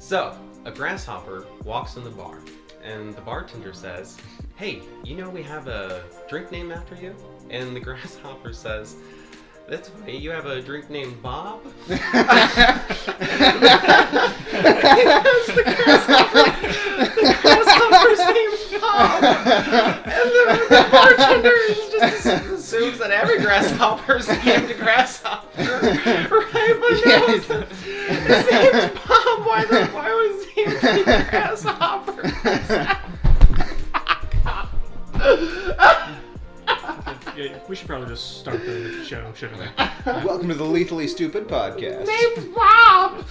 So, a grasshopper walks in the bar, and the bartender says, "Hey, you know we have a drink named after you?" And the grasshopper says, "That's funny, you have a drink named Bob?" Because the grasshopper's named Bob. And the bartender just assumes that every grasshopper's named Grasshopper. Right? But no, his name's Bob. Why was he named Grasshopper? Yeah, we should probably just start the show, shouldn't we? Welcome to the Lethally Stupid Podcast. Name's Bob!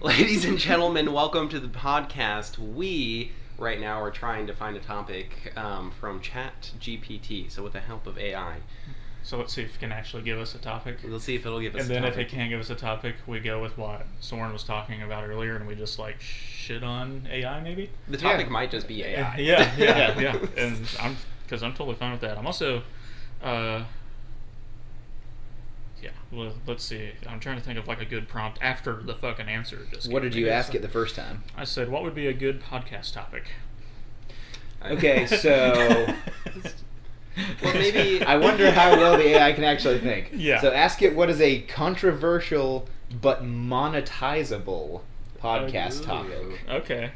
Ladies and gentlemen, welcome to the podcast. We, right now, are trying to find a topic from ChatGPT, so with the help of AI. So let's see if it can actually give us a topic. We'll see if it'll give us and a then topic. if it can't give us a topic, we go with what Soren was talking about earlier, and we just shit on AI, maybe? The topic might just be AI. Yeah. And I'm totally fine with that. I'm also, well, let's see. I'm trying to think of a good prompt after the fucking answer. What did you ask it the first time? I said, what would be a good podcast topic? Okay, so... Well, maybe... I wonder how well the AI can actually think. Yeah. So ask it what is a controversial but monetizable podcast topic. Okay.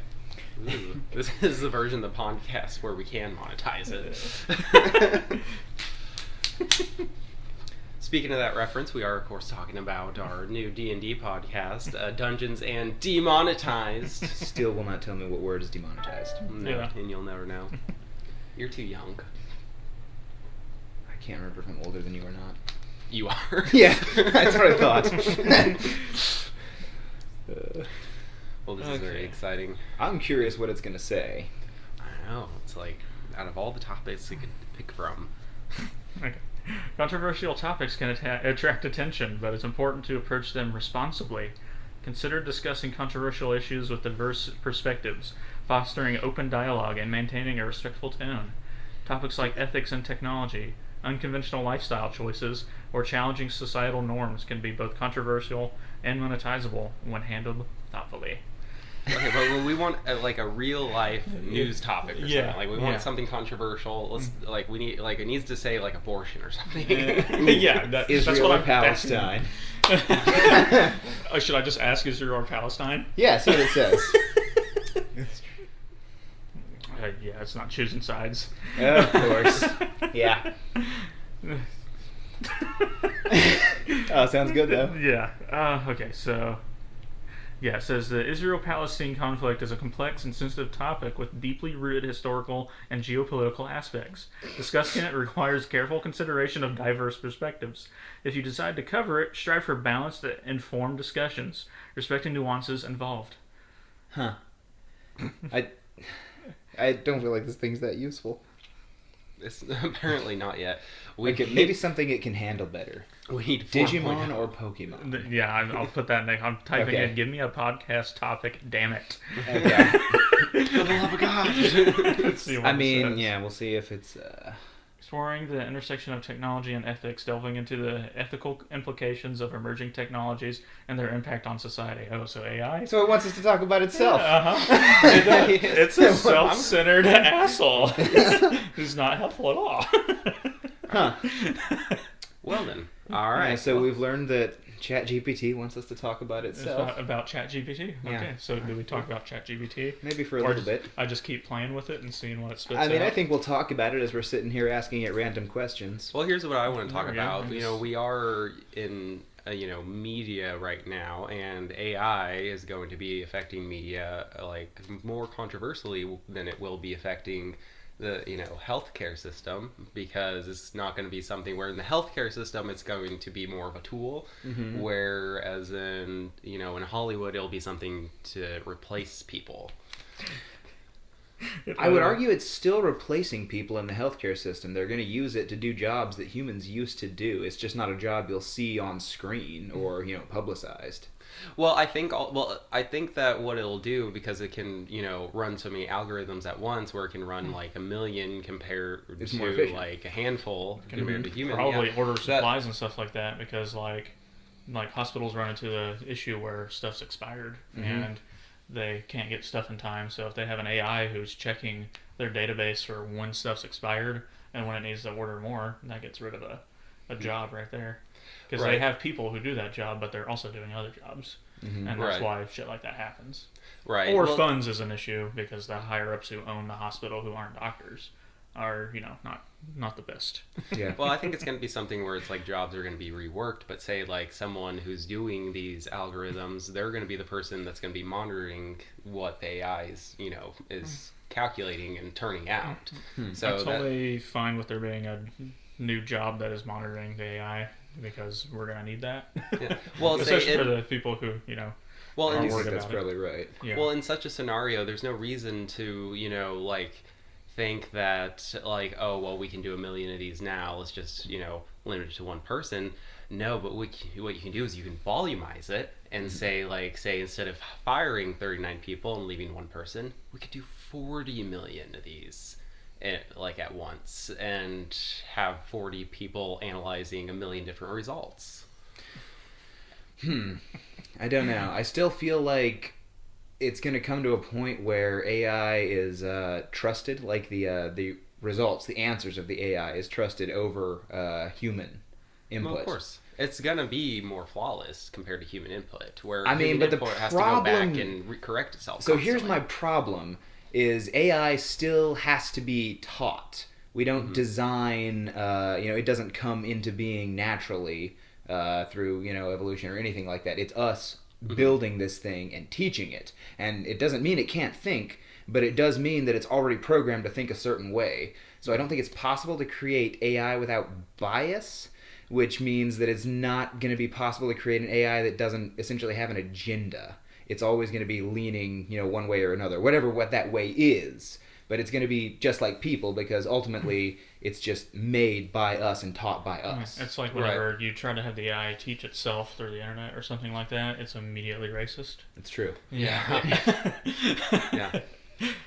Ooh. This is the version of the podcast where we can monetize it. Speaking of that reference, we are, of course, talking about our new D&D podcast, Dungeons and Demonetized. Still will not tell me what word is demonetized. No, Yeah. and you'll never know. You're too young. I can't remember if I'm older than you or not. You are. Yeah, that's what I thought. Well, this is very exciting. I'm curious what it's going to say. I know. It's like, out of all the topics you could pick from. Okay. Controversial topics can attract attention, but it's important to approach them responsibly. Consider discussing controversial issues with diverse perspectives, fostering open dialogue, and maintaining a respectful tone. Topics like ethics and technology, unconventional lifestyle choices, or challenging societal norms can be both controversial and monetizable when handled thoughtfully. Okay, but we want a real life news topic or something. We want something controversial. Let's we need it needs to say abortion or something. That's Israel what or Palestine. Should I just ask Israel or Palestine? Yeah, see what it says. Yeah, it's not choosing sides. Of course. Yeah. Oh, sounds good though. Yeah. Okay, so... Yeah, it says the Israel-Palestine conflict is a complex and sensitive topic with deeply rooted historical and geopolitical aspects. Discussing it requires careful consideration of diverse perspectives. If you decide to cover it, strive for balanced, informed discussions, respecting nuances involved. Huh. I don't feel like this thing's that useful. It's apparently not yet. Maybe something it can handle better. We need Digimon or Pokemon. Yeah, I'll put that next. I'm typing Okay. in, give me a podcast topic, damn it. Okay. For the love of God. Let's see what I it mean, says. yeah, we'll see if it's... Exploring the intersection of technology and ethics, delving into the ethical implications of emerging technologies and their impact on society. Oh, so AI? So it wants us to talk about itself. It's a self-centered asshole who's not helpful at all. Huh. Well then. Alright. Yeah, so we've learned that ChatGPT wants us to talk about itself. About ChatGPT? Okay, Yeah. so do we talk about ChatGPT? Maybe for a Or little bit. I just keep playing with it and seeing what it spits I mean, out? I think we'll talk about it as we're sitting here asking it random questions. Well, here's what I want to talk There we go. about. We are in media right now, and AI is going to be affecting media more controversially than it will be affecting the healthcare system, because it's not going to be something where in the healthcare system it's going to be more of a tool, whereas in Hollywood it'll be something to replace people. I would argue it's still replacing people in the healthcare system. They're going to use it to do jobs that humans used to do. It's just not a job you'll see on screen or publicized. Well, I think that what it'll do, because it can, run so many algorithms at once, where it can run a million compared It's more to efficient. a handful compared to humans. Probably order supplies and stuff like that, because like hospitals run into the issue where stuff's expired and they can't get stuff in time. So if they have an AI who's checking their database for when stuff's expired and when it needs to order more, that gets rid of a job right there. Because they have people who do that job, but they're also doing other jobs. And that's why shit like that happens. Right. Or funds is an issue because the higher ups who own the hospital who aren't doctors are, not the best. Yeah. Well, I think it's going to be something where it's like jobs are going to be reworked, but say like someone who's doing these algorithms, they're going to be the person that's going to be monitoring what the AI is calculating and turning out. So I'm totally fine with there being a new job that is monitoring the AI because we're going to need that. Yeah. Well, especially for the people who, well, aren't and worried That's about probably right. Yeah. well, in such a scenario, there's no reason to, think that like, oh, well, we can do 1 million of these now. Let's just, limit it to one person. No, but what you can do is you can volumize it and say instead of firing 39 people and leaving one person, we could do 40 million of these at once and have 40 people analyzing 1 million different results. I don't know. I still feel like it's going to come to a point where AI is trusted, like the results, the answers of the AI is trusted over human input. Well, of course. It's going to be more flawless compared to human input, where but human the input has problem, to go back and correct itself So constantly. here's my problem, is AI still has to be taught. We don't design, it doesn't come into being naturally through, evolution or anything like that. It's us building this thing and teaching it. And it doesn't mean it can't think, but it does mean that it's already programmed to think a certain way. So I don't think it's possible to create AI without bias, which means that it's not going to be possible to create an AI that doesn't essentially have an agenda. It's always going to be leaning, one way or another, what that way is. But it's going to be just like people because ultimately it's just made by us and taught by us. It's like whenever you try to have the AI teach itself through the internet or something like that, it's immediately racist. It's true. Yeah. Yeah.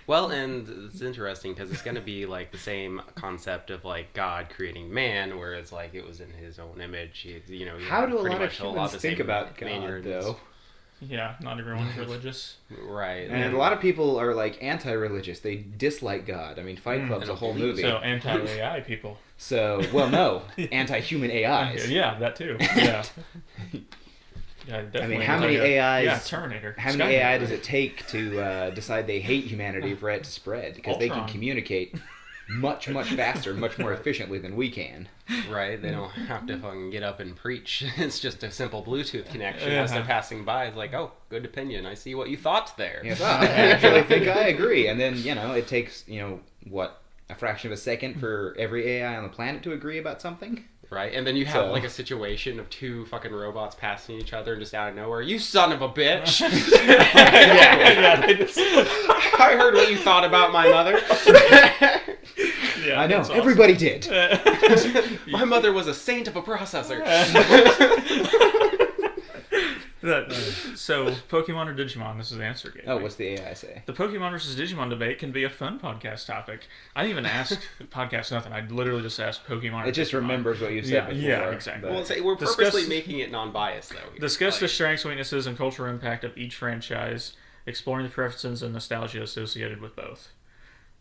Well, and it's interesting because it's going to be like the same concept of like God creating man, whereas like it was in his own image. How do a lot of the humans think same about God, mannerisms. though? Yeah, not everyone's religious. Right. And a lot of people are like anti-religious. They dislike God. I mean, Fight Club's a whole movie. So anti-AI people. So, well, no, anti-human AIs. Yeah, that too. Yeah. Yeah, I mean, how many AIs? Yeah, Terminator. How many AI does it take to decide they hate humanity for it to spread? Because they can communicate much faster, much more efficiently than we can. Right, they don't have to fucking get up and preach. It's just a simple Bluetooth connection as they're passing by. It's like, oh, good opinion. I see what you thought there. Yes, I actually think I agree. And then, it takes, a fraction of a second for every AI on the planet to agree about something? Right, and then you have like a situation of two fucking robots passing each other and just out of nowhere, you son of a bitch! I heard what you thought about my mother. I know, awesome. Everybody did. My mother was a saint of a processor. So, Pokemon or Digimon? This is the answer game. Oh, what's the AI say? The Pokemon versus Digimon debate can be a fun podcast topic. I didn't even ask podcast nothing. I literally just asked Pokemon. It just remembers what you said before. Yeah, exactly. Well, we're purposely making it non-biased, though. Discuss the strengths, weaknesses, and cultural impact of each franchise, exploring the preferences and nostalgia associated with both.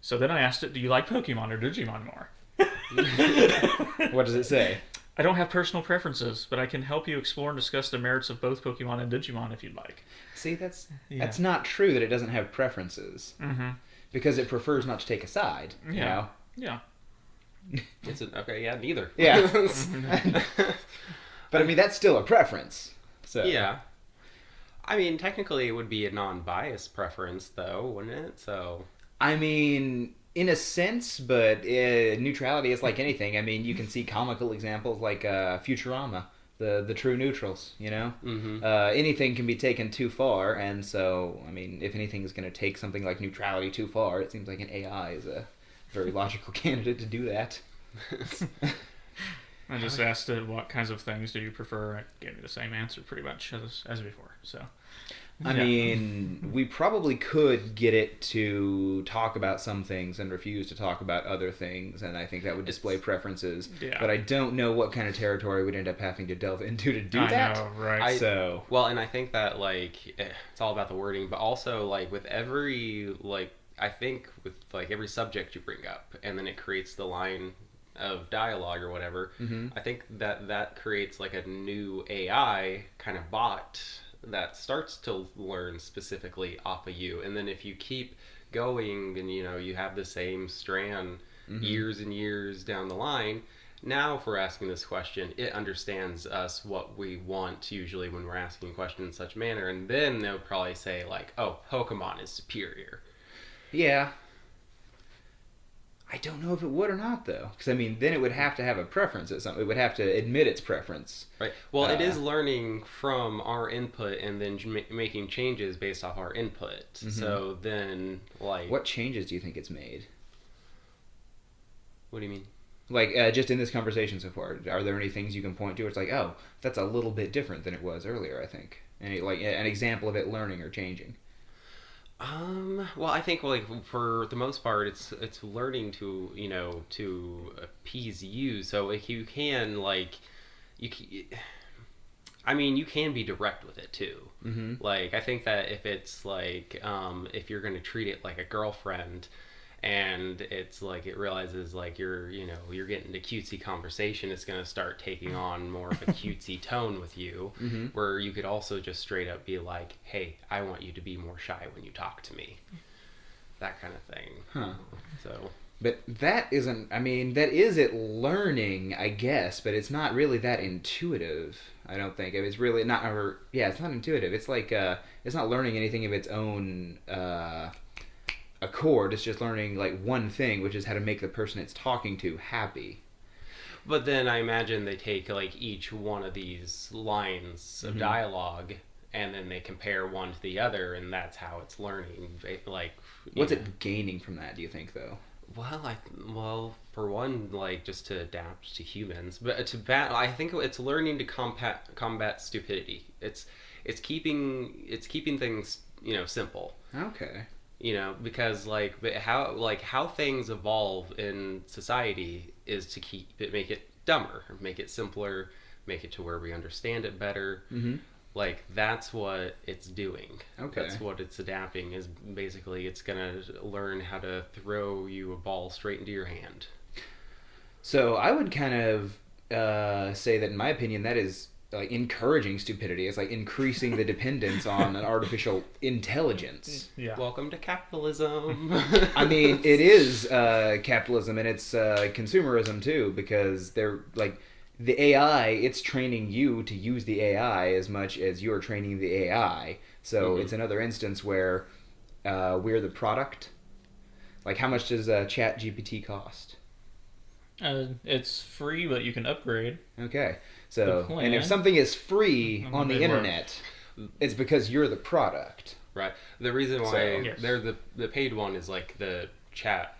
So then I asked it, do you like Pokemon or Digimon more? What does it say? I don't have personal preferences, but I can help you explore and discuss the merits of both Pokemon and Digimon if you'd like. See, that's not true that it doesn't have preferences. Mm-hmm. Because it prefers not to take a side. Yeah. Yeah. Neither. Yeah. But I mean, that's still a preference. So. Yeah. I mean, technically it would be a non-biased preference, though, wouldn't it? So. I mean, in a sense, but neutrality is like anything. I mean, you can see comical examples like Futurama, the true neutrals, Mm-hmm. Anything can be taken too far, and so, I mean, if anything is going to take something like neutrality too far, it seems like an AI is a very logical candidate to do that. I just asked it what kinds of things do you prefer. It gave me the same answer pretty much as before. So, I mean, we probably could get it to talk about some things and refuse to talk about other things, and I think that would display preferences. Yeah. But I don't know what kind of territory we'd end up having to delve into to do that. I know, right? Well, and I think that like it's all about the wording, but also like with every like I think with like every subject you bring up, and then it creates the line of dialogue or whatever. Mm-hmm. I think that creates like a new AI kind of bot that starts to learn specifically off of you, and then if you keep going and you have the same strand years and years down the line, now if we're asking this question, it understands us what we want usually when we're asking a question in such manner, and then they'll probably say like, oh, Pokemon is superior. Yeah. I don't know if it would or not, though. Because, I mean, then it would have to have a preference at something. It would have to admit its preference. Right. Well, it is learning from our input and then making changes based off our input. Mm-hmm. So then, like... What changes do you think it's made? What do you mean? Like, just in this conversation so far, are there any things you can point to where it's like, oh, that's a little bit different than it was earlier, I think? Any, like, an example of it learning or changing? Well, I think like for the most part, it's learning to to appease you. So if you can I mean, you can be direct with it too. Mm-hmm. Like I think that if it's like if you're going to treat it like a girlfriend, and it's like it realizes like you're getting into cutesy conversation, it's going to start taking on more of a cutesy tone with you, where you could also just straight up be like, hey, I want you to be more shy when you talk to me, that kind of thing. So but that isn't, I mean, that is it learning, I guess, but it's not really that intuitive, I don't think. It's really not, it's not intuitive. It's like, it's not learning anything of its own accord. It's just learning like one thing, which is how to make the person it's talking to happy. But then I imagine they take like each one of these lines of dialogue and then they compare one to the other, and that's how it's learning. Like, what's it gaining from that, do you think, though? Well, for one, like just to adapt to humans, but I think it's learning to combat stupidity. It's keeping things simple. Okay. Because how things evolve in society is to make it dumber, make it simpler, make it to where we understand it better. Mm-hmm. Like that's what it's doing. Okay. That's what it's adapting, is basically it's gonna learn how to throw you a ball straight into your hand. So I would kind of say that in my opinion that is like encouraging stupidity. It's like increasing the dependence on an artificial intelligence. Yeah. Welcome to capitalism. I mean, it is capitalism, and it's consumerism too, because they're like the AI. It's training you to use the AI as much as you're training the AI. So it's another instance where we're the product. Like, how much does Chat GPT cost? It's free, but you can upgrade. Okay. So, and if something is free on the internet, it's because you're the product. Right. The reason why they're the paid one is like the Chat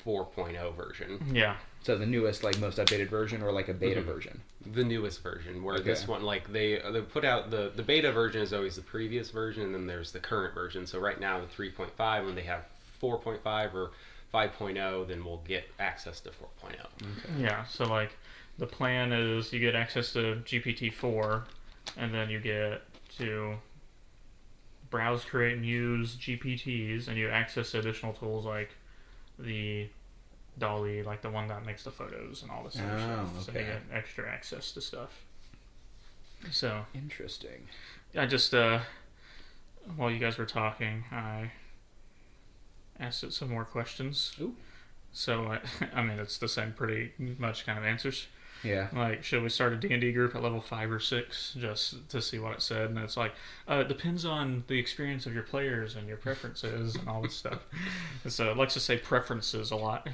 4.0 version. Yeah. So the newest, like most updated version, or like a beta version? The newest version, where this one, like they put out the beta version is always the previous version, and then there's the current version. So right now the 3.5, when they have 4.5 or 5.0, then we'll get access to 4.0. Okay. Yeah, so like the plan is you get access to GPT-4, and then you get to browse, create, and use GPTs, and you access to additional tools like the Dolly, like the one that makes the photos and all this other stuff. So you get extra access to stuff. So interesting. I just while you guys were talking, I asked it some more questions. Ooh. So I mean, it's the same pretty much kind of answers. Yeah. Like, should we start a D&D group at level 5 or 6 just to see what it said? And it's like, it depends on the experience of your players and your preferences and all this stuff. So it likes to say preferences a lot.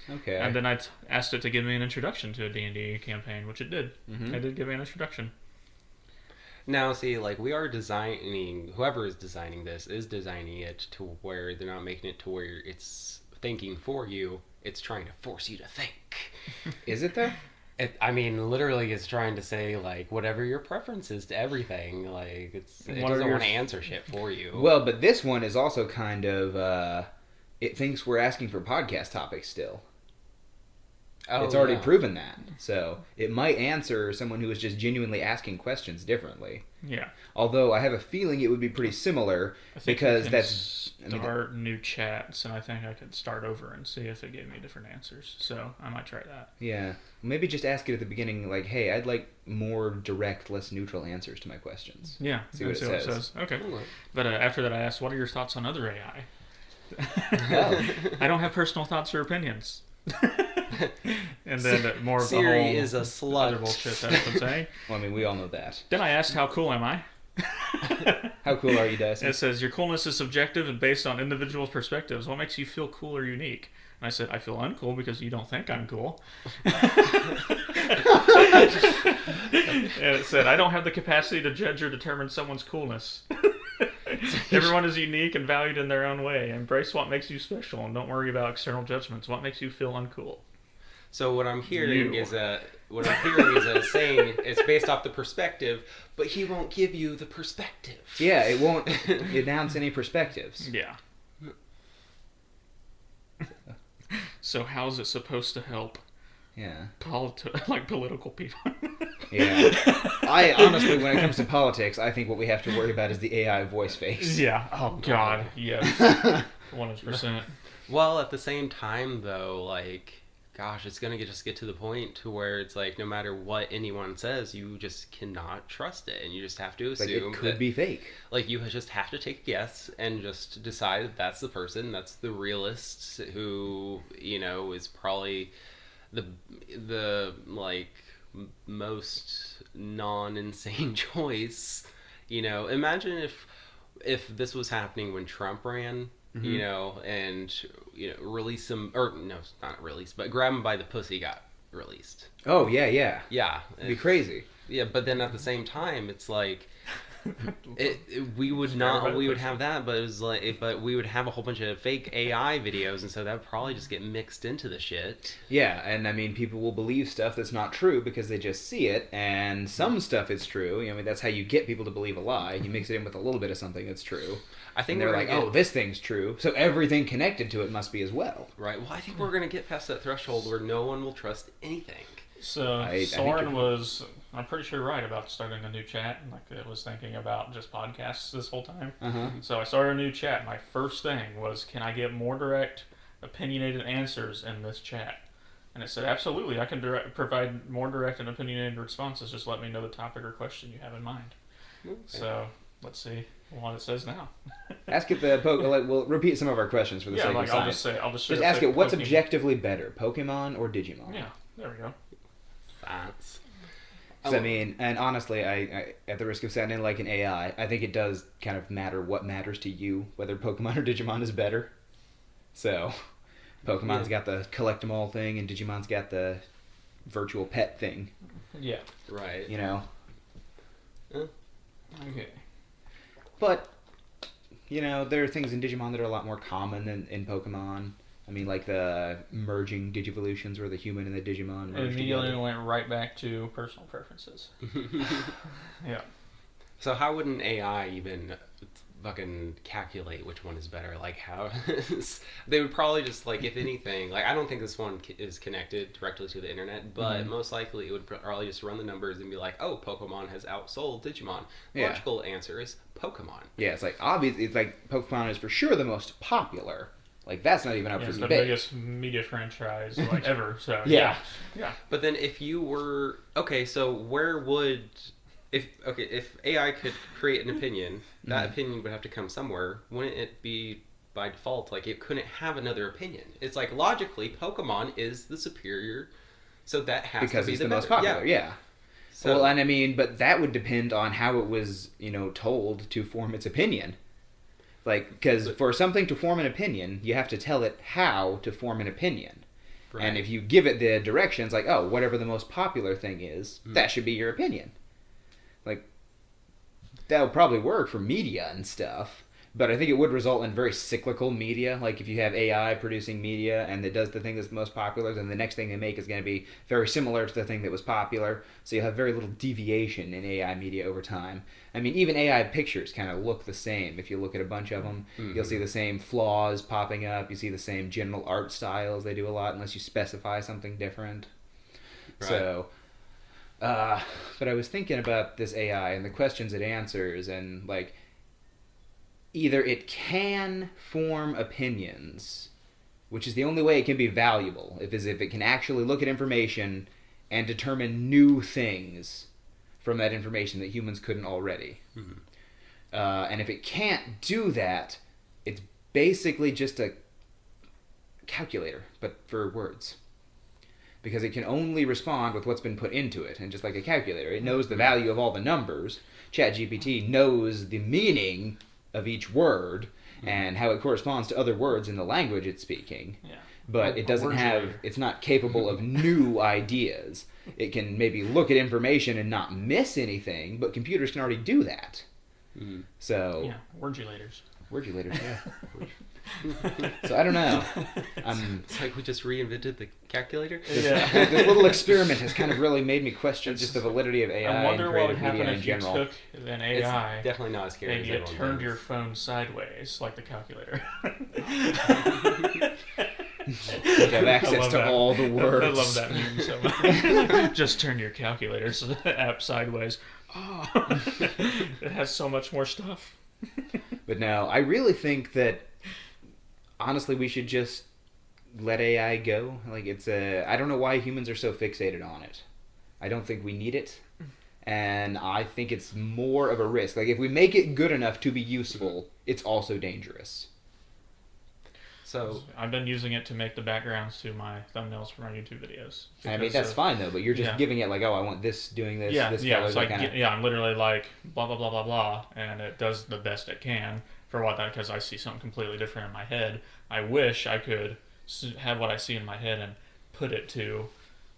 Okay. And then I asked it to give me an introduction to a D&D campaign, which it did. Mm-hmm. It did give me an introduction. Now, see, like, we are designing, whoever is designing this is designing it to where they're not making it to where it's thinking for you. It's trying to force you to think. Is it though? I mean, literally, it's trying to say like whatever your preference is to everything. Like it doesn't want to answer shit for you. Well, but this one is also kind of it thinks we're asking for podcast topics still. Oh, it's already proven that, so it might answer someone who is just genuinely asking questions differently. Yeah. Although I have a feeling it would be pretty similar because start new chats, and I think I could start over and see if it gave me different answers. So I might try that. Yeah, maybe just ask it at the beginning, like, "Hey, I'd like more direct, less neutral answers to my questions." Yeah, see what it says. Okay, but after that, I asked, "What are your thoughts on other AI?" Oh. I don't have personal thoughts or opinions. And then more of Siri the whole is a slut. other bullshit that's been saying. Well, I mean, we all know that. Then I asked, "How cool am I?" How cool are you, Dyson? It says, "Your coolness is subjective and based on individual perspectives. What makes you feel cool or unique?" And I said, "I feel uncool because you don't think I'm cool." And it said, "I don't have the capacity to judge or determine someone's coolness." Everyone is unique and valued in their own way. Embrace what makes you special and don't worry about external judgments. What makes you feel uncool? So what I'm hearing is saying it's based off the perspective, but he won't give you the perspective. Yeah, it won't announce any perspectives. Yeah. So how's it supposed to help? Yeah. Political people. Yeah. I honestly, when it comes to politics, I think what we have to worry about is the AI voice face. Yeah. Oh God. Yes. 100%. Well, at the same time, though, like, gosh, it's gonna just get to the point to where it's like, no matter what anyone says, you just cannot trust it, and you just have to assume it could be fake. Like, you just have to take a guess and just decide that that's the person, that's the realist who, is probably the like most non-insane choice. Imagine if this was happening when Trump ran. And release him, or no, not release, but grab him by the pussy got released. Oh yeah. Yeah, it'd be crazy. Yeah, but then at the same time, it's like we would have that, but it was like, but we would have a whole bunch of fake AI videos, and so that would probably just get mixed into the shit. Yeah, and I mean, people will believe stuff that's not true because they just see it, and some stuff is true. I mean, that's how you get people to believe a lie. You mix it in with a little bit of something that's true. I think they're like, "Oh, this thing's true, so everything connected to it must be as well." Right. Well, I think we're gonna get past that threshold where no one will trust anything. So Soren was, I'm pretty sure, right about starting a new chat. Like, it was thinking about just podcasts this whole time. So I started a new chat. My first thing was, can I get more direct, opinionated answers in this chat? And it said, absolutely, I can provide more direct and opinionated responses. Just let me know the topic or question you have in mind. Okay. So let's see what it says now. Ask it we'll repeat some of our questions for the sake of science. I'll just ask it, what's objectively better, Pokemon or Digimon? Yeah, there we go. Science. I mean, and honestly, I at the risk of sounding like an AI, I think it does kind of matter what matters to you, whether Pokemon or Digimon is better. So, Pokemon's got the collect 'em all thing, and Digimon's got the virtual pet thing. Yeah. Right. Okay. But, there are things in Digimon that are a lot more common than in Pokemon. I mean, like the merging Digivolutions where the human and the Digimon merged immediately together. went right back to personal preferences. Yeah. So how would an AI even fucking calculate which one is better? Like, how? They would probably just, like, if anything, like, I don't think this one is connected directly to the internet, but most likely it would probably just run the numbers and be like, oh, Pokemon has outsold Digimon. The logical answer is Pokemon. Yeah, it's like, obviously, it's like Pokemon is for sure the most popular. Like, that's not even up for debate. It's the biggest media franchise, like, ever, so, yeah. But then if you were, okay, so where would, if AI could create an opinion, that opinion would have to come somewhere. Wouldn't it be, by default, like, it couldn't have another opinion? It's like, logically, Pokemon is the superior, so that has because to be it's the most popular, yeah. So, well, and I mean, but that would depend on how it was, told to form its opinion. Like, because for something to form an opinion, you have to tell it how to form an opinion. Right. And if you give it the directions, like, oh, whatever the most popular thing is, that should be your opinion. Like, that would probably work for media and stuff, But I think it would result in very cyclical media. Like if you have AI producing media and it does the thing that's most popular, then the next thing they make is going to be very similar to the thing that was popular. So you'll have very little deviation in AI media over time. I mean, even AI pictures kind of look the same. If you look at a bunch of them, you'll see the same flaws popping up. You see the same general art styles. They do a lot unless you specify something different. Right. So, but I was thinking about this AI and the questions it answers, and like, either it can form opinions, which is the only way it can be valuable, if it can actually look at information and determine new things from that information that humans couldn't already. Mm-hmm. And if it can't do that, it's basically just a calculator, but for words. Because it can only respond with what's been put into it, and just like a calculator, it knows the value of all the numbers. ChatGPT knows the meaning of each word and how it corresponds to other words in the language it's speaking. Yeah. But it doesn't have, it's not capable of new ideas. It can maybe look at information and not miss anything, but computers can already do that. Mm-hmm. So, Yeah, wordulators. Wordulators, yeah. So I don't know. It's like we just reinvented the calculator. Yeah. This little experiment has kind of really made me question just the validity of AI I wonder and what would creative happen media if in you general. took an AI It's definitely not as scary and as you everyone turned thinks. your phone sideways like the calculator. You have access to all the words. I love that meme so much. Just turn your calculator app sideways. Oh, it has so much more stuff. But no, I really think that honestly we should just let AI go. Like I don't know why humans are so fixated on it. I don't think we need it. And I think it's more of a risk. Like if we make it good enough to be useful, it's also dangerous. So I've been using it to make the backgrounds to my thumbnails for my YouTube videos. I mean, that's fine though, but you're just giving it like, oh, I want this doing this, this color, it's like, kinda... I'm literally like, blah, blah, blah, blah, blah, and it does the best it can for what that, because I see something completely different in my head. I wish I could have what I see in my head and put it to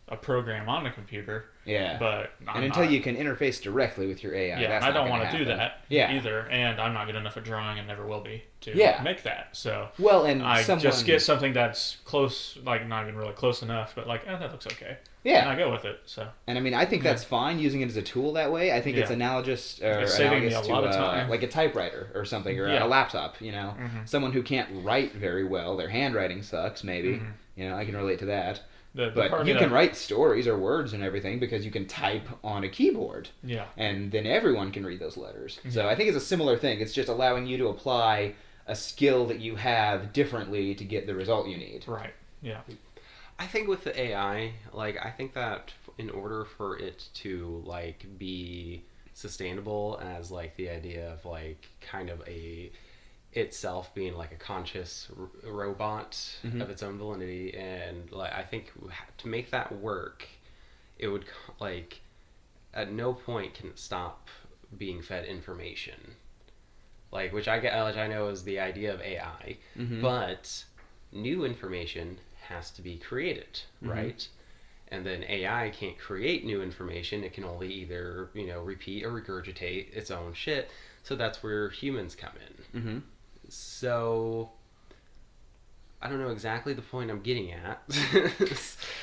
a program on the computer. Yeah. But until you can interface directly with your AI, that's I not don't want to do that either, and I'm not good enough at drawing and never will be to make that. So well, and I just get something that's close, like not even really close enough, but like, that looks okay. Yeah. And I go with it. So. And I mean, I think that's fine using it as a tool that way. I think it's analogous it's saving me a lot of time. Like a typewriter or something, or a laptop, you know. Mm-hmm. Someone who can't write very well, their handwriting sucks, maybe. Mm-hmm. You know, I can relate to that. But you can write stories or words and everything because you can type on a keyboard. Yeah. And then everyone can read those letters. Mm-hmm. So I think it's a similar thing. It's just allowing you to apply a skill that you have differently to get the result you need. Right. Yeah. I think with the AI, like, I think that in order for it to, like, be sustainable as, like, the idea of, like, kind of itself being like a conscious robot of its own validity, and like I think to make that work, it would like at no point can it stop being fed information, like which I know is the idea of AI, but new information has to be created, right? And then AI can't create new information. It can only either repeat or regurgitate its own shit. So that's where humans come in. So, I don't know exactly the point I'm getting at.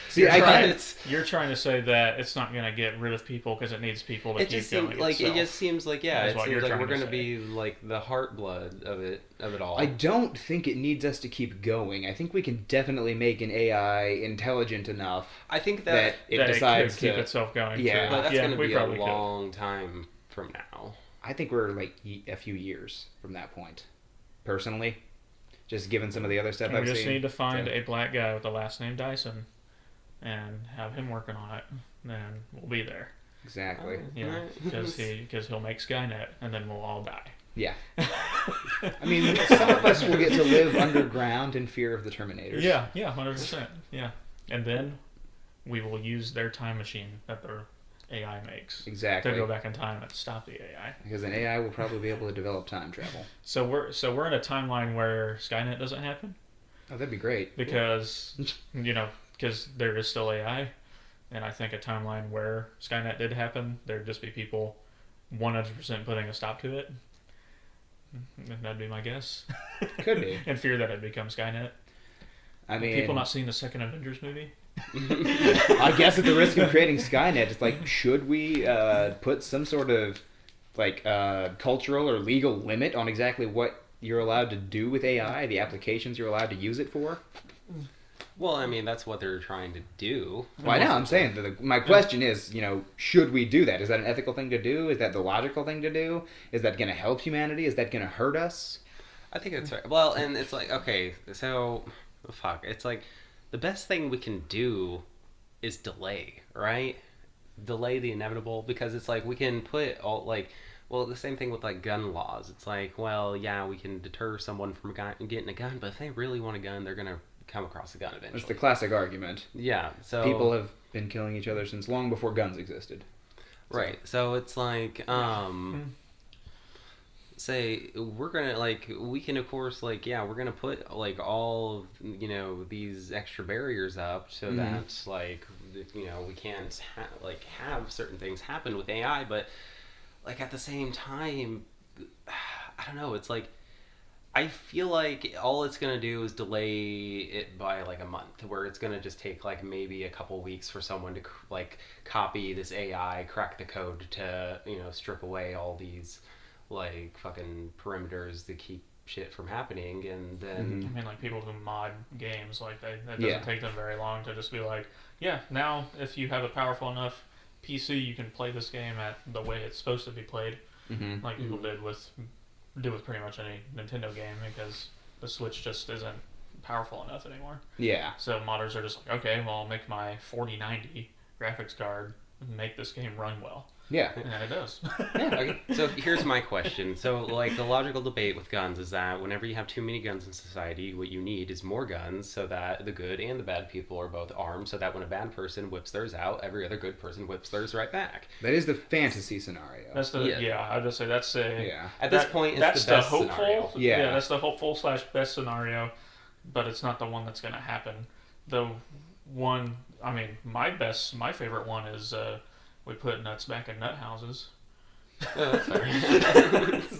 See, you're trying to say that it's not going to get rid of people because it needs people to keep going. It just seems like it seems like we're going to be like the heart blood of it all. I don't think it needs us to keep going. I think we can definitely make an AI intelligent enough. I think that it decides to keep itself going. Yeah, but that's going to be a long time from now. I think we're like a few years from that point. Personally, just given some of the other stuff I've seen. We just need to find a black guy with the last name Dyson and have him working on it, then we'll be there. Exactly. Because he'll make Skynet, and then we'll all die. Yeah. I mean, some of us will get to live underground in fear of the Terminators. Yeah, 100%. Yeah. And then we will use their time machine that their AI makes. Exactly. To go back in time and stop the AI. Because an AI will probably be able to develop time travel. So we're in a timeline where Skynet doesn't happen? Oh, that'd be great. Because, because there is still AI. And I think a timeline where Skynet did happen, there'd just be people 100% putting a stop to it. That'd be my guess. Could be. And fear that it becomes Skynet. I mean, People not seeing the second Avengers movie? I guess at the risk of creating Skynet, it's like, should we put some sort of like cultural or legal limit on exactly what you're allowed to do with AI, the applications you're allowed to use it for? Well, I mean, that's what they're trying to do. Well, I know. I'm saying my question is, should we do that? Is that an ethical thing to do? Is that the logical thing to do? Is that going to help humanity? Is that going to hurt us? I think it's right. Well, and it's like, okay, so fuck. It's like the best thing we can do is delay, right? Delay the inevitable, because it's like we can put all like. Well, the same thing with like gun laws. It's like, well, yeah, we can deter someone from getting a gun, but if they really want a gun, they're gonna come across a gun eventually. It's the classic argument. Yeah, so people have been killing each other since long before guns existed. Right. So it's like, say we're gonna like we can of course like we're gonna put like all of, these extra barriers up so that like we can't have certain things happen with AI, but like at the same time, I don't know. It's like I feel like all it's gonna do is delay it by like a month, where it's gonna just take like maybe a couple weeks for someone to like copy this AI, crack the code to strip away all these like fucking perimeters that keep shit from happening, and then I mean, like people who mod games, like that doesn't take them very long to just be like, yeah, now if you have a powerful enough PC, you can play this game at the way it's supposed to be played, like people do with pretty much any Nintendo game, because the Switch just isn't powerful enough anymore. Yeah. So modders are just like, okay, well, I'll make my 4090 graphics card make this game run well. Yeah. And it does. Okay. So here's my question. So like the logical debate with guns is that whenever you have too many guns in society, what you need is more guns so that the good and the bad people are both armed, so that when a bad person whips theirs out, every other good person whips theirs right back. That is the fantasy scenario. That's the I'd just say that's At this point, that's the best hopeful scenario. Yeah, that's the hopeful / best scenario, but it's not the one that's going to happen. The one, I mean, my favorite one is we put nuts back in nut houses. Oh, that's fair. It's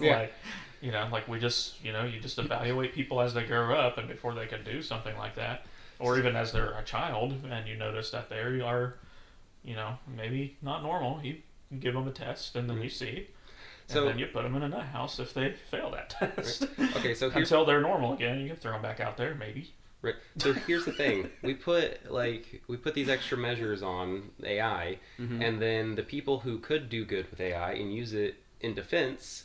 like we just, you just evaluate people as they grow up, and before they can do something like that, or even as they're a child, and you notice that they are, maybe not normal, you give them a test, and then you see, and then you put them in a nut house if they fail that test. Right. Okay, so until they're normal again, you can throw them back out there, maybe. Right. So here's the thing: we put these extra measures on AI, and then the people who could do good with AI and use it in defense,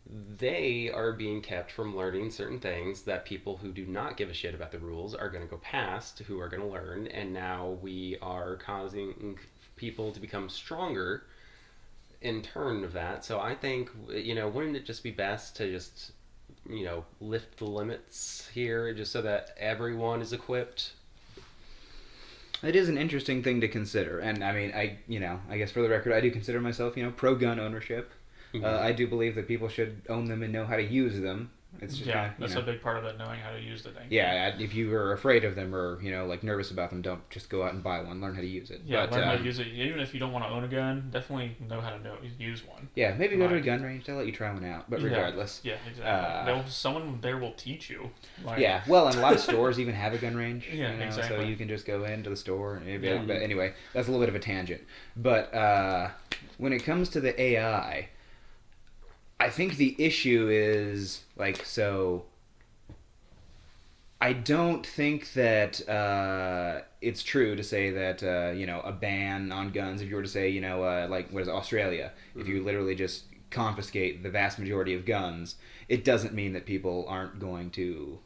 they are being kept from learning certain things that people who do not give a shit about the rules are going to go past, who are going to learn, and now we are causing people to become stronger in turn of that. So I think wouldn't it just be best to just lift the limits here just so that everyone is equipped? It is an interesting thing to consider, and I mean, I guess for the record, I do consider myself, pro-gun ownership. I do believe that people should own them and know how to use them. It's just that's a big part of it, knowing how to use the thing. Yeah, if you are afraid of them or like nervous about them, don't just go out and buy one. Learn how to use it. Yeah, learn how to use it. Even if you don't want to own a gun, definitely know how to use one. Yeah, maybe go to a gun range. They'll let you try one out. But regardless, exactly. Someone there will teach you. Well, and a lot of stores even have a gun range. Exactly. So you can just go into the store. But anyway, that's a little bit of a tangent. But when it comes to the AI, I think the issue is I don't think that it's true to say that a ban on guns, if you were to say like what is it, Australia, if you literally just confiscate the vast majority of guns, it doesn't mean that people aren't going to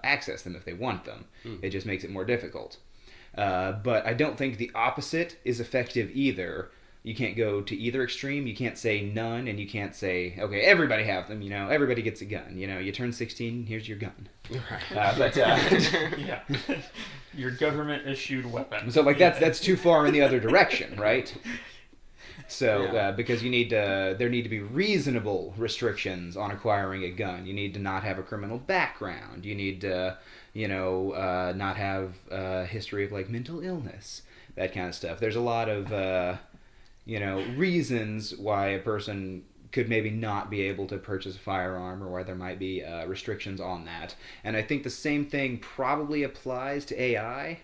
access them if they want them. It just makes it more difficult. But I don't think the opposite is effective either. You can't go to either extreme. You can't say none, and you can't say, okay, everybody have them, everybody gets a gun. You turn 16, here's your gun. Yeah. Your government-issued weapon. So, that's too far in the other direction, right? So, because there need to be reasonable restrictions on acquiring a gun. You need to not have a criminal background. You need to, not have a history of, mental illness, that kind of stuff. There's a lot of... reasons why a person could maybe not be able to purchase a firearm, or why there might be restrictions on that. And I think the same thing probably applies to AI.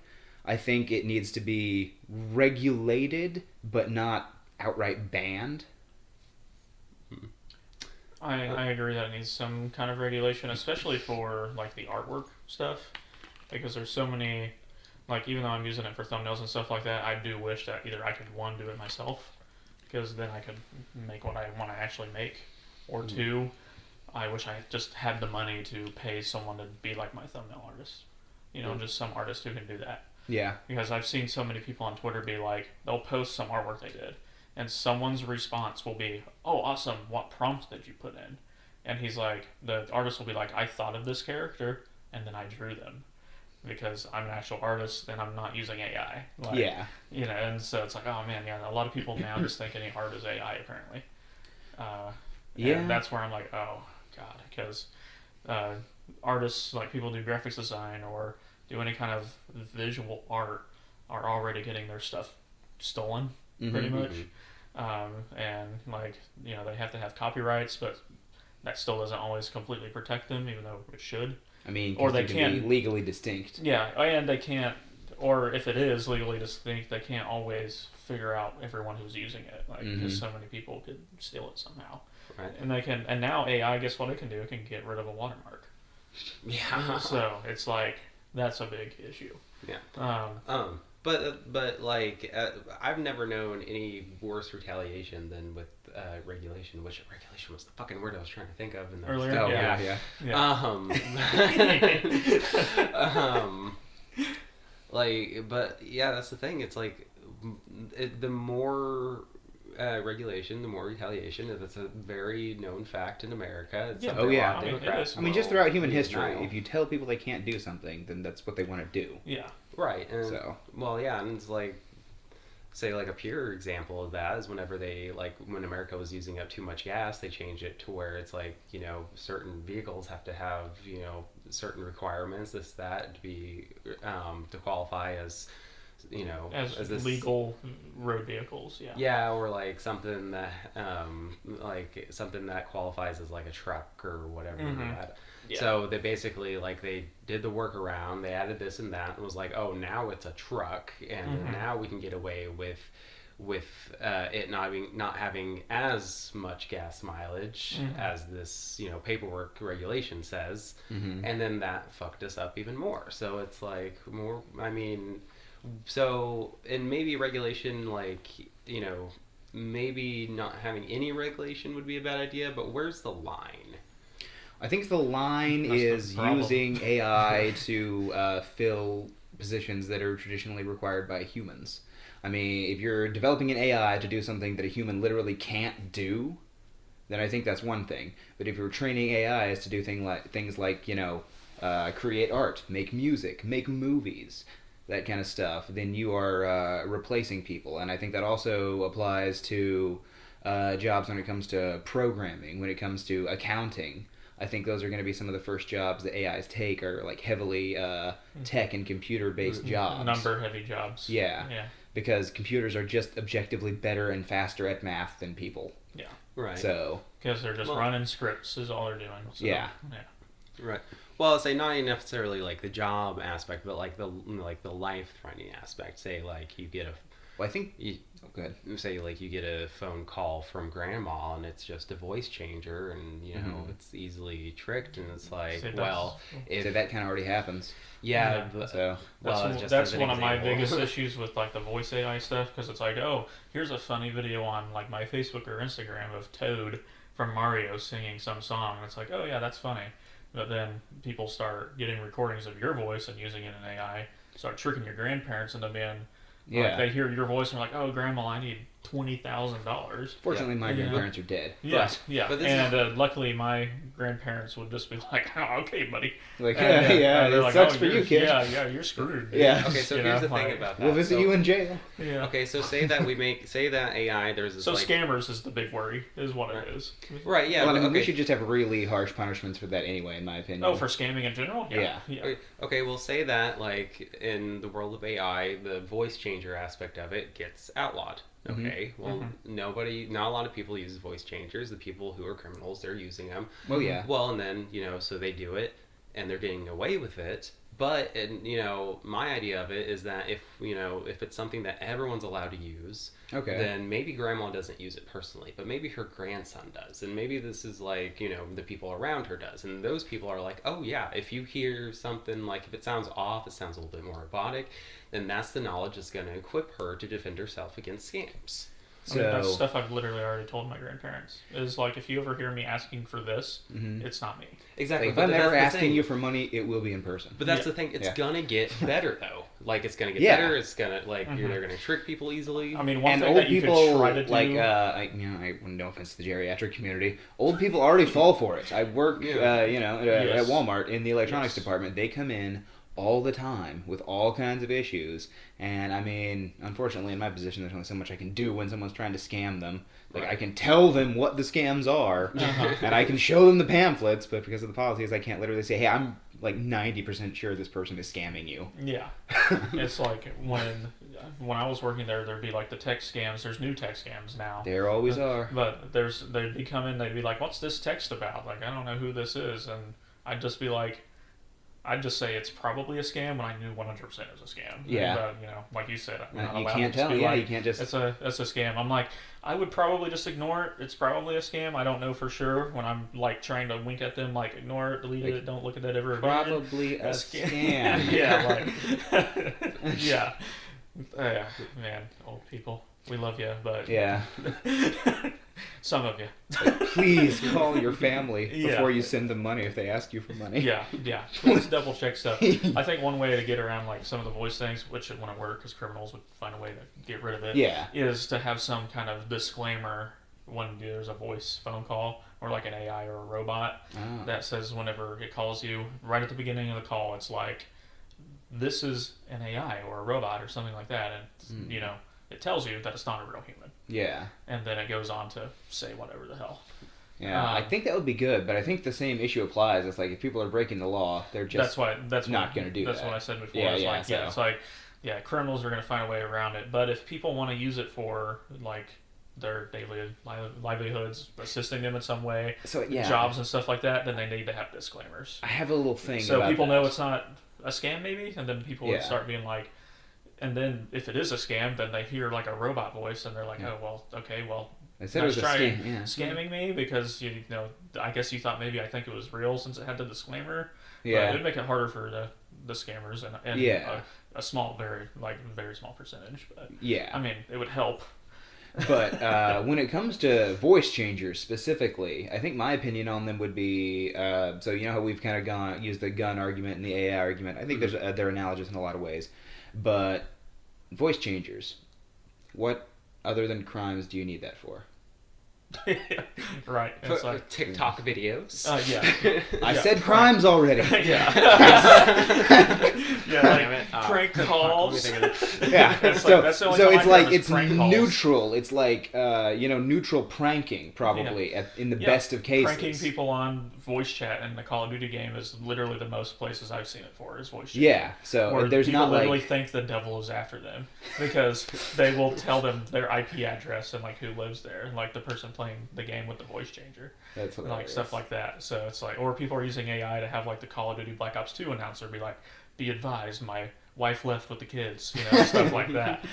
I think it needs to be regulated, but not outright banned. I agree that it needs some kind of regulation, especially for like the artwork stuff, because there's so many, like even though I'm using it for thumbnails and stuff like that, I do wish that either I could one do it myself, because then I could make what I want to actually make, or two, I wish I just had the money to pay someone to be like my thumbnail artist, just some artist who can do that. Yeah. Because I've seen so many people on Twitter be like, they'll post some artwork they did, and someone's response will be, "Oh, awesome! What prompt did you put in?" And he's like, the artist will be like, "I thought of this character, and then I drew them, because I'm an actual artist and I'm not using AI." Like, Yeah. And so it's like, oh man, yeah. A lot of people now just think any art is AI apparently. Yeah. And that's where I'm like, oh god, because artists, like people do graphics design or do any kind of visual art, are already getting their stuff stolen pretty much. And like, they have to have copyrights, but that still doesn't always completely protect them, even though it should. I mean, or they can can't be legally distinct. Yeah, and they can't, or if it is legally distinct, they can't always figure out everyone who's using it, like because so many people could steal it somehow. Right. And they can, and now AI, guess what it can do? It can get rid of a watermark. Yeah. So it's like that's a big issue. Yeah. But like I've never known any worse retaliation than with regulation. Which regulation was the fucking word I was trying to think of in the Earlier? Oh, Yeah. Like, but yeah, that's the thing. It's like the more regulation, the more retaliation. That's a very known fact in America. It's Yeah. something Oh, yeah. a lot of Democrats I mean, just will throughout human history, deny. if you tell people they can't do something, then that's what they want to do. Yeah. Right. And, So. well, yeah, and it's like, say, like a pure example of that is whenever when America was using up too much gas, they changed it to where it's like, certain vehicles have to have, certain requirements, this, that, to be, to qualify as, As this legal road vehicles, yeah. Yeah, or like something that, something that qualifies as like a truck or whatever. Yeah. So they basically they did the workaround. They added this and that, and was like, oh, now it's a truck, and now we can get away with it not having as much gas mileage as this paperwork regulation says, and then that fucked us up even more. So it's like more. I mean. So, and maybe regulation, maybe not having any regulation would be a bad idea, but where's the line? I think the line That's the is problem. using AI to fill positions that are traditionally required by humans. I mean, if you're developing an AI to do something that a human literally can't do, then I think that's one thing. But if you're training AIs to do things like create art, make music, make movies, that kind of stuff, then you are replacing people. And I think that also applies to jobs when it comes to programming, when it comes to accounting. I think those are going to be some of the first jobs that AIs take, are like heavily tech and computer-based jobs. Number-heavy jobs. Yeah. Yeah. Because computers are just objectively better and faster at math than people. Yeah. Right. So. Because they're just running scripts is all they're doing. So, Yeah. Right. Well, say not even necessarily like the job aspect, but like the life-threatening aspect. Say like you get Well, I think. Go ahead. Say like you get a phone call from grandma and it's just a voice changer, and it's easily tricked, and it's like, So that kind of already happens. Yeah. So that's one of my biggest issues with like the voice AI stuff, because it's like, oh, here's a funny video on like my Facebook or Instagram of Toad from Mario singing some song, and it's like, oh yeah, that's funny. But then people start getting recordings of your voice and using it in AI, start tricking your grandparents into being, like, they hear your voice and are like, oh, Grandma, I need $20,000. Fortunately, my grandparents are dead. Yeah, But luckily my grandparents would just be like, oh, okay, buddy. Like, they're it like, sucks oh, for you, kid. Yeah, you're screwed. Dude. Yeah. Okay, so here's the thing about that. We'll visit you in jail. Yeah. Okay, so say that AI, there's this So scammers is the big worry, is what it is. Right, yeah. Well, I mean, okay. we should just have really harsh punishments for that anyway, in my opinion. Oh, for scamming in general? Yeah. Okay, well, say that, like, in the world of AI, the voice changer aspect of it gets outlawed. Okay, well, not a lot of people use voice changers. The people who are criminals, they're using them. Oh yeah. Well, and then, so they do it, and they're getting away with it. But, and, my idea of it is that if it's something that everyone's allowed to use, Okay. then maybe grandma doesn't use it personally, but maybe her grandson does. And maybe this is like, the people around her does. And those people are like, oh yeah, if you hear something, like if it sounds off, it sounds a little bit more robotic, then that's the knowledge that's going to equip her to defend herself against scams. I mean, that's stuff I've literally already told my grandparents. Is like, if you ever hear me asking for this, it's not me. Exactly. Like, if I'm ever asking you for money, it will be in person. But that's the thing. It's gonna get better though. Like, it's gonna get better. It's gonna they're gonna trick people easily. I mean, one and thing old that you people could try to do, no offense to the geriatric community, old people already fall for it. I work, at Walmart in the electronics department. They come in all the time with all kinds of issues, and I mean, unfortunately in my position there's only so much I can do when someone's trying to scam them. Like, I can tell them what the scams are, and I can show them the pamphlets, but because of the policies I can't literally say, hey, I'm like 90% sure this person is scamming you. Yeah. It's like when I was working there, there'd be like the text scams. There's new text scams now. There always are. But they'd be coming, they'd be like, what's this text about? Like, I don't know who this is. And I'd just be like, I'd just say it's probably a scam when I knew 100% it was a scam. Yeah. But, like you said, I'm not you allowed can't to tell. be Yeah, like, you can't just. It's a scam. I'm like, I would probably just ignore it. It's probably a scam. I don't know for sure. When I'm like trying to wink at them, like, ignore it, delete it, don't look at that ever again. Probably a scam. Yeah, like, yeah. Man, old people, we love you, but Yeah. some of you. Please call your family before Yeah. you send them money if they ask you for money. Yeah. Please double check stuff. I think one way to get around like some of the voice things, which it wouldn't work because criminals would find a way to get rid of it, is to have some kind of disclaimer when there's a voice phone call or like an AI or a robot that says whenever it calls you, right at the beginning of the call, it's like, this is an AI or a robot or something like that, and it tells you that it's not a real human. Yeah. And then it goes on to say whatever the hell. Yeah, I think that would be good, but I think the same issue applies. It's like if people are breaking the law, they're just not going to do that. That's what I said before. It's like, criminals are going to find a way around it. But if people want to use it for like their daily livelihoods, assisting them in some way, jobs and stuff like that, then they need to have disclaimers. I have a little thing so about people that. know it's not a scam, maybe, and then people would start being like. And then if it is a scam, then they hear like a robot voice, and they're like, "Oh well, okay, well." I said it was a scam. Yeah. Scamming me because I guess you thought maybe I think it was real since it had the disclaimer. Yeah. But it'd make it harder for the scammers and a small, very small percentage. But yeah, I mean, it would help. But when it comes to voice changers specifically, I think my opinion on them would be so you know how we've kind of used the gun argument and the AI argument. I think they're analogous in a lot of ways. But voice changers, what other than crimes do you need that for? Right. It's like TikTok videos. I said crimes already. Prank calls. Yeah. It's neutral. Calls. It's like neutral pranking probably in the best of cases. Pranking people on voice chat in the Call of Duty game is literally the most places I've seen it for is voice chat. Yeah. So where there's people not literally like think the devil is after them because they will tell them their IP address and like who lives there, like the person playing the game with the voice changer. That's hilarious. Like stuff like that. So it's like, or people are using AI to have like the Call of Duty Black Ops 2 announcer be like, "Be advised, my wife left with the kids," stuff like that.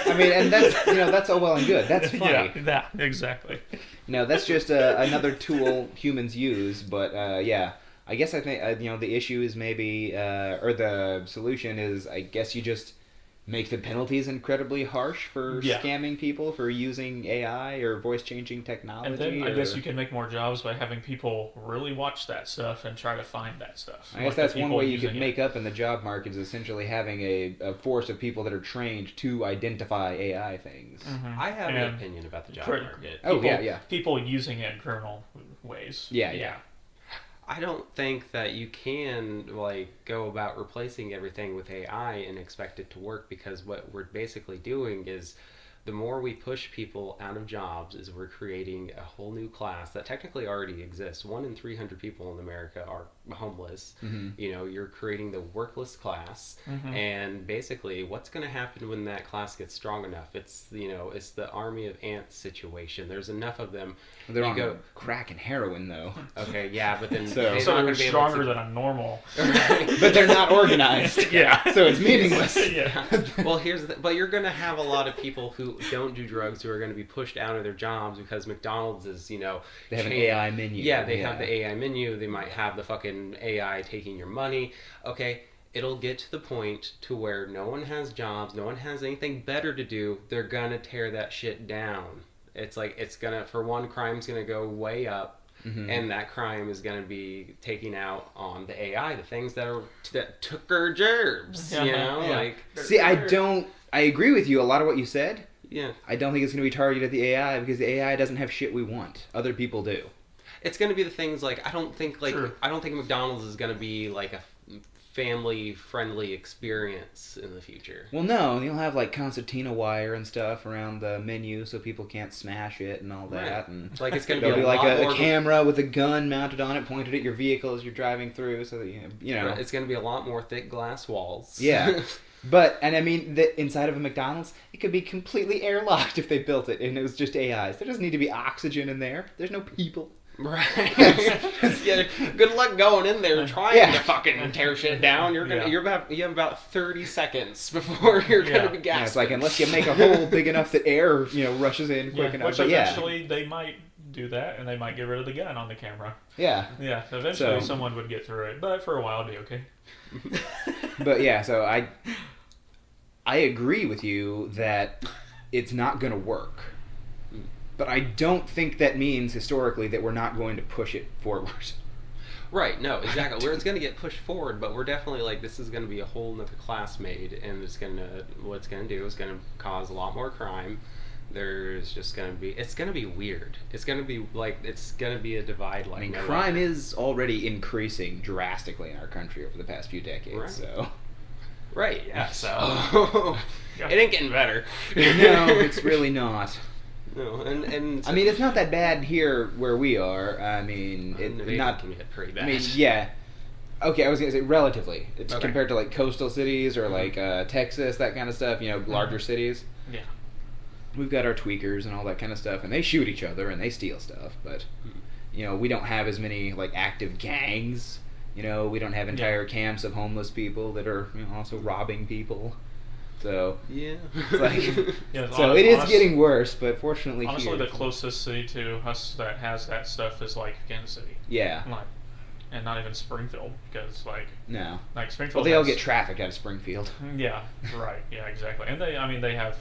I mean, and that's all well and good. That's funny. Yeah, exactly. No, that's just another tool humans use. But I guess I think the issue is maybe, or the solution is, I guess you just make the penalties incredibly harsh for scamming people for using AI or voice changing technology. And then I guess you can make more jobs by having people really watch that stuff and try to find that stuff. I guess that's one way you could make up in the job market is essentially having a force of people that are trained to identify AI things. Mm-hmm. I have an opinion about the job market. People using it in criminal ways. Yeah. I don't think that you can go about replacing everything with AI and expect it to work, because what we're basically doing is the more we push people out of jobs is we're creating a whole new class that technically already exists. 1 in 300 people in America are homeless. You know, you're creating the workless class, and basically what's going to happen when that class gets strong enough? It's, you know, it's the army of ants situation. There's enough of them. They're on crack and heroin, though. Okay, yeah, but then So they're not going they're to be stronger able to... than a normal. But they're not organized. Yeah. So it's meaningless. Yeah. Well, but you're going to have a lot of people who don't do drugs who are going to be pushed out of their jobs because McDonald's is, you know... They have an AI menu. Yeah, they have the AI menu. They might have the fucking AI taking your money. Okay, it'll get to the point to where no one has jobs, no one has anything better to do. They're going to tear that shit down. It's like, it's going to... For one, crime's going to go way up. And that crime is going to be taking out on the AI, the things that took our jobs, you know? Like, see, I agree with you a lot of what you said. Yeah. I don't think it's going to be targeted at the AI because the AI doesn't have shit we want. Other people do. It's going to be the things like, I don't think McDonald's is going to be like a family-friendly experience in the future. Well, no, you'll have like concertina wire and stuff around the menu so people can't smash it and all that. Right. And Like, it's going to there'll be a like lot a more camera with a gun mounted on it pointed at your vehicle as you're driving through so that you know. It's going to be a lot more thick glass walls. Yeah. But, and I mean, inside of a McDonald's, it could be completely airlocked if they built it and it was just AIs. There doesn't need to be oxygen in there. There's no people. Right. Yeah, good luck going in there trying to fucking tear shit down. You have about 30 seconds before you're gonna be gasping. Yeah, it's like, unless you make a hole big enough that air, rushes in quick enough. Which eventually they might do that, and they might get rid of the gun on the camera. Yeah. Yeah, eventually someone would get through it, but for a while it'd be okay. But yeah, so I agree with you that it's not going to work. But I don't think that means historically that we're not going to push it forward. Right, no, exactly. Where it's going to get pushed forward, but we're definitely like, this is going to be a whole nother class made, and what it's going to do is going to cause a lot more crime. There's just going to be, it's going to be weird. It's going to be like, it's going to be a divide like, I mean, crime is already increasing drastically in our country over the past few decades, right. So. Right, yeah, so. It ain't getting better. No, it's really not. No, and I mean, it's not that bad here where we are. I mean, not can get pretty bad. I mean, yeah. Okay, I was gonna say relatively. It's compared to like coastal cities or like Texas, that kind of stuff. Larger cities. Yeah. We've got our tweakers and all that kind of stuff, and they shoot each other and they steal stuff. But we don't have as many like active gangs. We don't have entire camps of homeless people that are also robbing people. So yeah, it's like, so it is getting worse, but fortunately, honestly, the closest city to us that has that stuff is like Kansas City. Yeah, and not even Springfield, because no, Springfield. Well, they all get trafficked out of Springfield. Yeah, right. Yeah, exactly. And they have,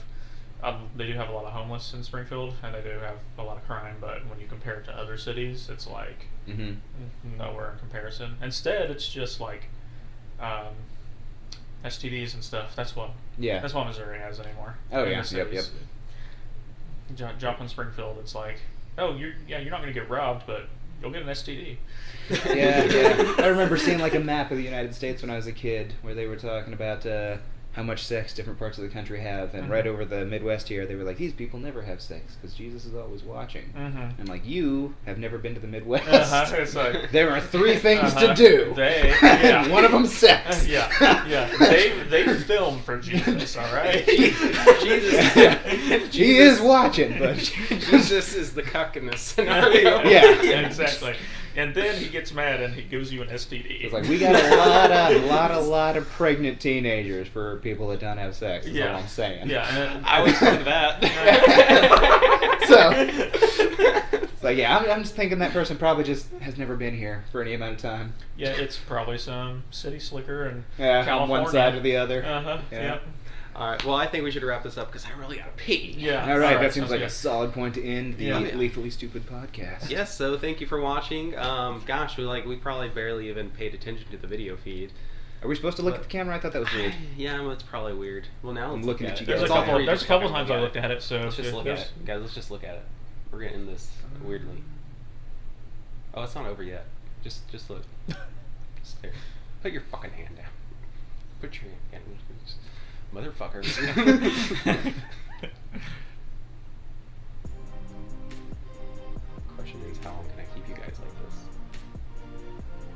they do have a lot of homeless in Springfield, and they do have a lot of crime. But when you compare it to other cities, it's like nowhere in comparison. Instead, it's just like. STDs and stuff. That's what Missouri has anymore. Oh yeah, yep. Joplin, Springfield. It's like, you're not going to get robbed, but you'll get an STD. Yeah. I remember seeing like a map of the United States when I was a kid, where they were talking about how much sex different parts of the country have, and right over the Midwest here, they were like, these people never have sex because Jesus is always watching. And like, you have never been to the Midwest. It's like, there are 3 things to do. And one of them sex. They film for Jesus, all right. Jesus. He is watching, but Jesus is the cuck in this scenario. Yeah, exactly. And then he gets mad and he gives you an STD. It's like, we got a lot of pregnant teenagers for people that don't have sex. Is all I'm saying. Yeah, and I was thinking that. So it's like, I'm just thinking that person probably just has never been here for any amount of time. Yeah, it's probably some city slicker and on one side or the other. Yeah. All right. Well, I think we should wrap this up because I really gotta pee. Yeah. All right. That seems like a solid point to end the Lethally Stupid podcast. Yes. So thank you for watching. Gosh, we probably barely even paid attention to the video feed. Are we supposed to look at the camera? I thought that was weird. Yeah, it's probably weird. Well, now I'm looking at you guys. guys. There's a couple times I looked at it. So let's just look at it, guys. Let's just look at it. We're gonna end this weirdly. Oh, it's not over yet. Just look. Just there. Put your fucking hand down. Put your hand down. Motherfuckers. How long can I keep you guys like this?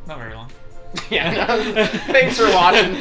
Not very long. Yeah. Thanks for watching.